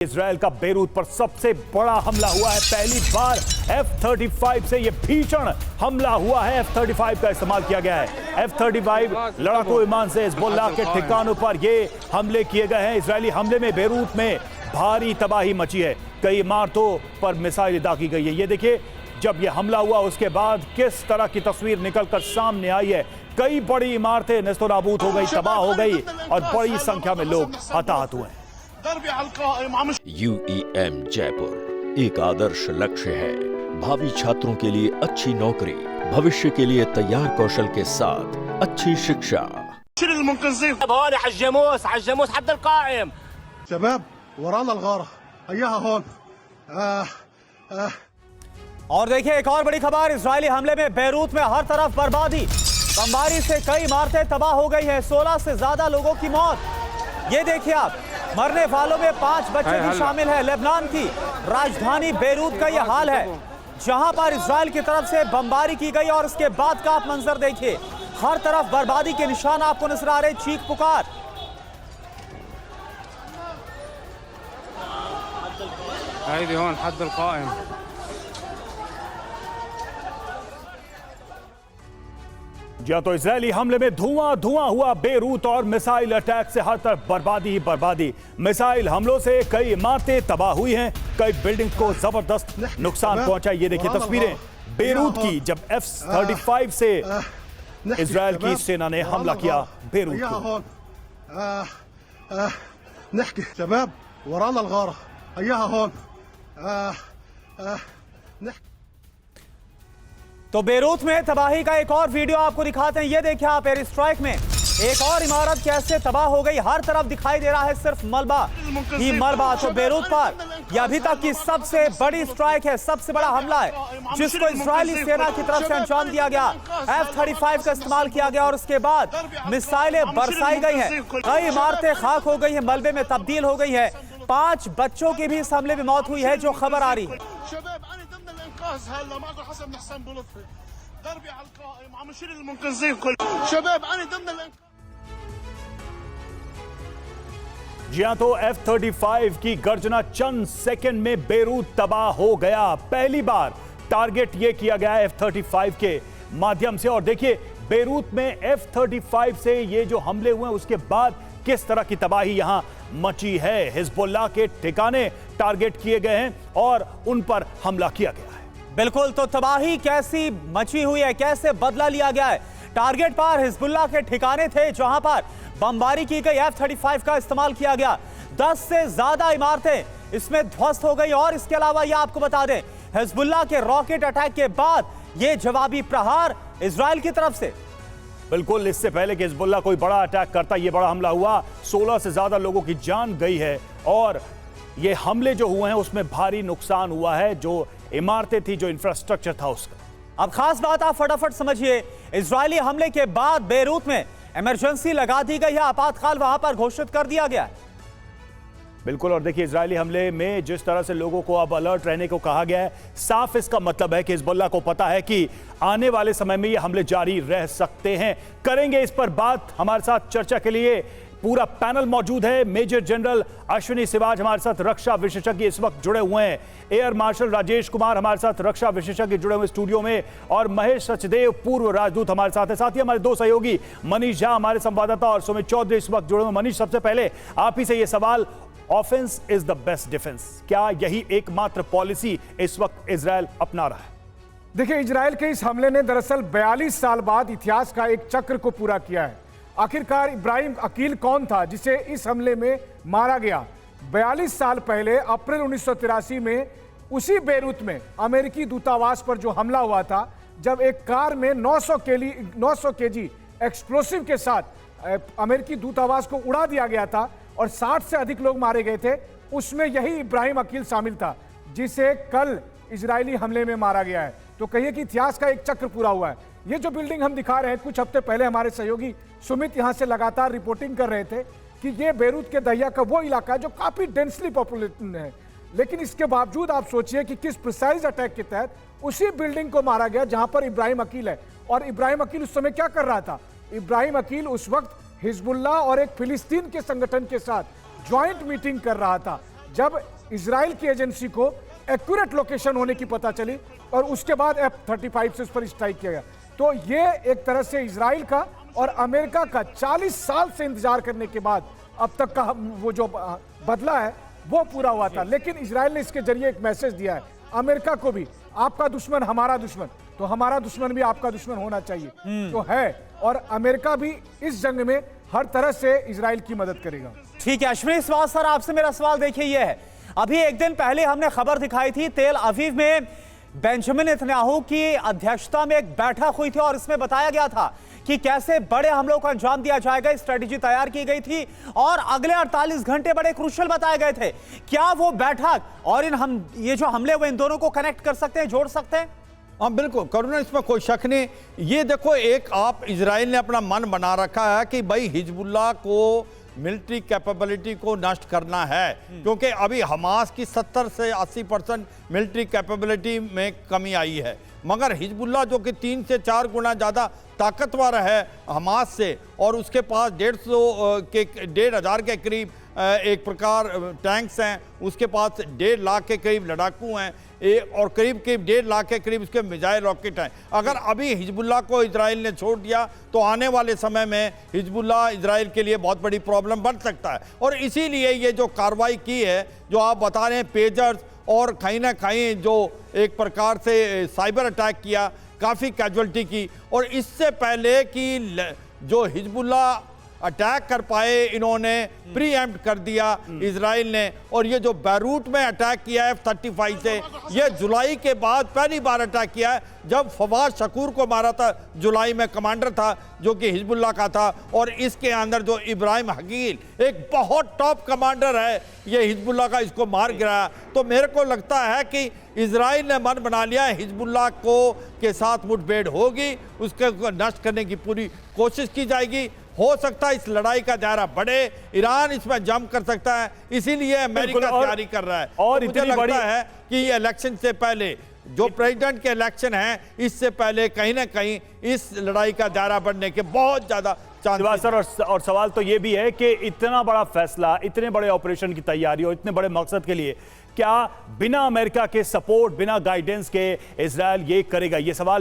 Israel का Beirut पर सबसे बड़ा हमला हुआ है। पहली बार F-35 से यह भीषण हमला हुआ है। F-35 का इस्तेमाल किया गया है। F-35 लड़ाकू विमान से हिजबुल्लाह के ठिकानों पर ये हमले किए गए हैं। इजरायली हमले में बेरूत में भारी तबाही मची है। कई इमारतों पर मिसाइल दागी गई है। ये देखिए, जब यह हमला हुआ उसके बाद किस तरह की तस्वीर निकलकर सामने आई है। कई बड़ी इमारतें नेस्तनाबूद हो गई, तबाह हो गई और बड़ी संख्या में लोग हताहत हुए। UEM जयपुर एक आदर्श लक्ष्य है। भावी छात्रों के लिए अच्छी नौकरी, भविष्य के लिए तैयार कौशल के साथ अच्छी शिक्षा। और देखिए, एक और बड़ी खबर, इजरायली हमले में बेरूत में हर तरफ बर्बादी। बमबारी से कई इमारतें तबाह हो गई हैं। 16 से ज्यादा लोगों की मौत। ये देखिए आप, मरने वालों में 5 बच्चे भी शामिल हैं। लेबनान की राजधानी बेरूत का यह हाल है, जहां पर इजराइल की तरफ से बमबारी की गई और उसके बाद का आप मंजर देखिए। हर तरफ बर्बादी के निशान आपको नजर आ रहे, चीख पुकार। जी हाँ, तो इजरायली हमले में धुआं धुआं हुआ बेरूत और मिसाइल अटैक से हर तरफ बर्बादी ही बर्बादी। मिसाइल हमलों से कई इमारतें तबाह हुई हैं, कई बिल्डिंग को जबरदस्त नुकसान पहुंचा। ये देखिए तस्वीरें बेरूत की, जब F-35 से इजरायल की सेना ने हमला किया बेरूत को। तो बेरूत में तबाही का एक और वीडियो आपको दिखाते हैं। ये देखिए आप, एयर स्ट्राइक में एक और इमारत कैसे तबाह हो गई। हर तरफ दिखाई दे रहा है सिर्फ मलबा ही मलबा। तो बेरूत पर यह अभी तक की सबसे बड़ी स्ट्राइक है, सबसे बड़ा हमला है जिसको इजरायली सेना की तरफ से अंजाम दिया गया। F-35 का इस्तेमाल किया गया और उसके बाद मिसाइलें बरसाई गई हैं। कई इमारतें खाक हो गई हैं, मलबे में तब्दील हो गई है। 5 बच्चों की भी इस हमले में मौत हुई है, जो खबर आ रही है। जी हाँ, तो F-35 की गर्जना चंद सेकंड में बेरूत तबाह हो गया। पहली बार टारगेट ये किया गया F-35 के माध्यम से। और देखिए, बेरूत में F-35 से ये जो हमले हुए उसके बाद किस तरह की तबाही यहां मची है। हिजबुल्लाह के ठिकाने टारगेट किए गए हैं और उन पर हमला किया गया है। बिल्कुल, तो तबाही कैसी मची हुई है, कैसे बदला लिया गया है। टारगेट पर हिजबुल्लाह के ठिकाने थे जहां पर बमबारी की गई, F-35 का इस्तेमाल किया गया। 10 से ज्यादा इमारतें इसमें ध्वस्त हो गई। और इसके अलावा यह आपको बता दें, हिजबुल्लाह के रॉकेट अटैक के बाद यह जवाबी प्रहार इजराइल की तरफ से। बिल्कुल, इससे पहले कि हिजबुल्लाह कोई बड़ा अटैक करता, यह बड़ा हमला हुआ। 16 से ज्यादा लोगों की जान गई है और ये हमले जो हुए हैं उसमें भारी नुकसान हुआ है, जो इमारतें थी, जो इंफ्रास्ट्रक्चर था उसका। अब खास बात आप फटाफट समझिए, इजरायली हमले के बाद बेरूत में इमरजेंसी लगा दी गई है, आपातकाल वहां पर घोषित कर दिया गया है। बिल्कुल, और देखिए, इजरायली हमले में जिस तरह से लोगों को अब अलर्ट रहने को कहा गया है, साफ इसका मतलब है कि हिजबुल्लाह को पता है कि आने वाले समय में ये हमले जारी रह सकते हैं। करेंगे इस पर बात। हमारे साथ चर्चा के लिए पूरा पैनल मौजूद है। मेजर जनरल अश्विनी सिवाज हमारे साथ रक्षा विशेषज्ञ इस वक्त जुड़े हुए हैं। एयर मार्शल राजेश कुमार हमारे साथ रक्षा विशेषज्ञ जुड़े हुए स्टूडियो में, और महेश सचदेव पूर्व राजदूत हमारे साथ है। साथ ही हमारे 2 सहयोगी मनीष झा हमारे संवाददाता और सुमित चौधरी इस वक्त जुड़े हुए। मनीष, सबसे पहले आप ही से ये सवाल, offence is the best defence, क्या यही एकमात्र पॉलिसी इस वक्त इजरायल अपना रहा है? देखिए, इजरायल के इस हमले ने दरअसल 42 साल बाद इतिहास का एक चक्र को पूरा किया है। आखिरकार इब्राहिम अकील कौन था जिसे इस हमले में मारा गया? 42 साल पहले अप्रैल 1983 में उसी बेरूत में अमेरिकी दूतावास पर जो हमला हुआ था, जब एक कार में 900 केजी एक्सप्लोसिव के साथ अमेरिकी दूतावास को उड़ा दिया गया था और 60 से अधिक लोग मारे गए थे। उसमें यही इब्राहिम अकील शामिल था, जिसे कल इजरायली हमले में मारा गया है। तो कहिए कि इतिहास का एक चक्र पूरा हुआ है। ये जो बिल्डिंग हम दिखा रहे हैं, कुछ हफ्ते पहले हमारे सहयोगी सुमित यहां से लगातार रिपोर्टिंग कर रहे थे कि ये बेरूत के दहिया का वो इलाका है जो काफी डेंसली पॉपुलेटेड है। लेकिन इसके बावजूद आप सोचिए कि किस प्रिसाइज अटैक के तहत उसी बिल्डिंग को मारा गया जहां पर इब्राहिम अकील है। और इब्राहिम अकील उस समय क्या कर रहा था? इब्राहिम अकील उस वक्त हिजबुल्लाह और एक फिलिस्तीन के संगठन के साथ ज्वाइंट मीटिंग कर रहा था, जब इजराइल की एजेंसी को एक्यूरेट लोकेशन होने की पता चली और उसके बाद F-35 से उस पर स्ट्राइक किया गया। तो ये एक तरह से इजराइल का और अमेरिका का 40 साल से इंतजार करने के बाद अब तक का वो जो बदला है वो पूरा हुआ था। लेकिन इजराइल ने इसके जरिए एक मैसेज दिया है अमेरिका को भी, आपका दुश्मन हमारा दुश्मन, तो हमारा दुश्मन भी आपका दुश्मन होना चाहिए। तो है, और अमेरिका भी इस जंग में हर तरह से इजराइल की मदद करेगा। ठीक है अश्विनी श्रीवास्तव सर, आपसे मेरा सवाल देखिए ये है, अभी एक दिन पहले हमने खबर दिखाई थी तेल अवीव में बेंजामिन नेतन्याहू की अध्यक्षता में एक बैठक हुई थी और इसमें बताया गया था कि कैसे बड़े हमलों को अंजाम दिया जाएगा। स्ट्रेटेजी तैयार की गई थी और अगले 48 घंटे बड़े क्रूशियल बताए गए थे। क्या वो बैठक और ये जो हमले वो इन दोनों को कनेक्ट कर सकते हैं, जोड़ सकते हैं? हाँ बिल्कुल करुणा, इसमें कोई शक नहीं। ये देखो, एक आप इजराइल ने अपना मन बना रखा है कि भाई हिजबुल्लाह को मिलिट्री कैपेबिलिटी को नष्ट करना है, क्योंकि अभी हमास की 70 से 80% मिलिट्री कैपेबिलिटी में कमी आई है, मगर हिजबुल्लाह जो कि 3 से 4 गुना ज़्यादा ताकतवर है हमास से, और उसके पास 1,500 के करीब एक प्रकार टैंक्स हैं, उसके पास 1.5 लाख के करीब लड़ाकू हैं, और करीब 1.5 लाख के करीब उसके मिसाइल रॉकेट हैं। अगर अभी हिजबुल्लाह को इजराइल ने छोड़ दिया तो आने वाले समय में हिजबुल्लाह इजराइल के लिए बहुत बड़ी प्रॉब्लम बन सकता है। और इसीलिए ये जो कार्रवाई की है, जो आप बता रहे हैं, पेजर्स और कहीं ना कहीं जो एक प्रकार से साइबर अटैक किया, काफ़ी कैजुअल्टी की, और इससे पहले कि जो हिजबुल्लाह अटैक कर पाए, इन्होंने प्रीएम्प्ट कर दिया इजराइल ने। और ये जो बैरूट में अटैक किया है F-35 से, ये जुलाई के बाद पहली बार अटैक किया है, जब फवाद शकूर को मारा था, जुलाई में कमांडर था जो कि हिजबुल्लाह का था। और इसके अंदर जो इब्राहिम हकील एक बहुत टॉप कमांडर है, ये हिजबुल्लाह का, इसको मार गिराया। तो मेरे को लगता है कि इजराइल ने मन बना लिया है हिजबुल्लाह को के साथ मुठभेड़ होगी, उसके नष्ट करने की पूरी कोशिश की जाएगी। हो सकता है इस लड़ाई का दायरा बढ़े, ईरान इसमें जंप कर सकता है, इसीलिए अमेरिका तैयारी कर रहा है। और तो मुझे लगता है कि इलेक्शन से पहले जो प्रेसिडेंट के इलेक्शन है, इससे पहले कहीं ना कहीं इस लड़ाई का दायरा बढ़ने के बहुत ज्यादा चांस। और सवाल तो ये भी है कि इतना बड़ा फैसला, इतने बड़े ऑपरेशन की तैयारी और इतने बड़े मकसद के लिए क्या बिना अमेरिका के सपोर्ट, बिना गाइडेंस के इजराइल ये करेगा? ये सवाल